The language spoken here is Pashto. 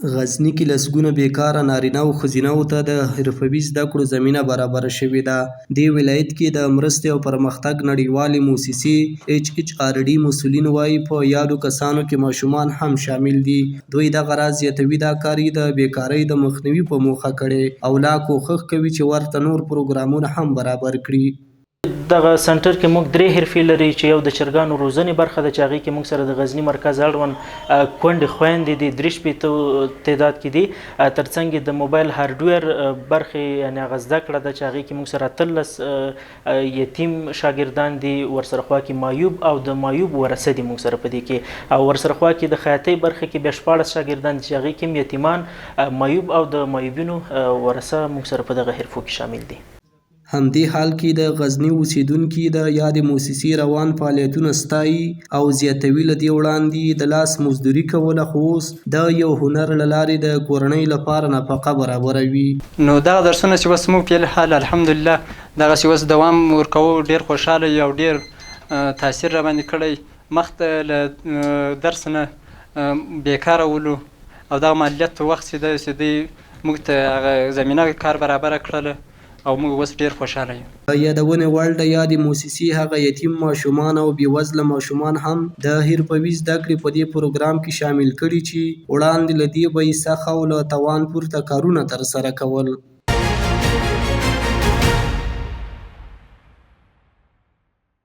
غزني کې لسګونه بیکاره نارینه او ښځینه‌وو ته د حرفوي زده کړو زمینه برابره شوې ده. دې ولایت کې د مرستې او پرمختګ نړیوالې موسسې HHRD مسؤلین وایي په یادو کسانو کې ماشومان هم شامل دي. دوی دغه راز زیاتوي دا کار یې د بیکارۍ د مخنیوي په موخه کړی او لا کوښښ کوي چې ورته نور پروګرامونه هم برابر کړي. دغه سنټر کې موږ درې حرفې لري چې یو د چرګانو روزنې برخه ده چې هغې کې موږ سره د غزني مرکز اړوند کونډې خویندې دي 3 تعداد کې دي. ترڅنګ یې د موبایل هارډویر برخې یعنې هغه زده کړه ده چې هغې کې موږ سره 18 یتیم شاګردان دي. ورسره خوا کې مایوب او د مایوب ورثه دي موږ سره په دې کې، او ورسره خوا کې د خیاطۍ برخه کې بیا 14 شاګردان دي چې هغې کې هم یتیمان مایوب او د مایوبینو ورثه موږ سره په دغه حرفو کې شامل دي. همدې حال کې د غزني اوسیدونکي د یادې موسسې روان فعالیتونه ستایي او زیاتوي له دې وړاندې د لاس مزدوري کوله، خو اوس د یو هنر له لارې د کورنۍ لپاره نفقه برابروي. نو دغه درسونه چې اوس موږ په حال الحمدلله دغسې اوس دوام ورکوو، ډېر خوشحاله یو ډېر تاثیر راباندې کړی. مخته له درس نه بیکاره ولو او دغه مالیت وخت چې دوی موږ ته هغه زمینه کار برابره کړله او موږ اوس ډېر خوشحاله یو. یادونې وړ د یادې موسسې هغه یتیم ماشومان او بېوزله ماشومان هم د حرفوي زده کړې په دې پروګرام کې شامل کړي چې وړاندې له دې به یې سخت او له توان پورته کارونه ترسره کول.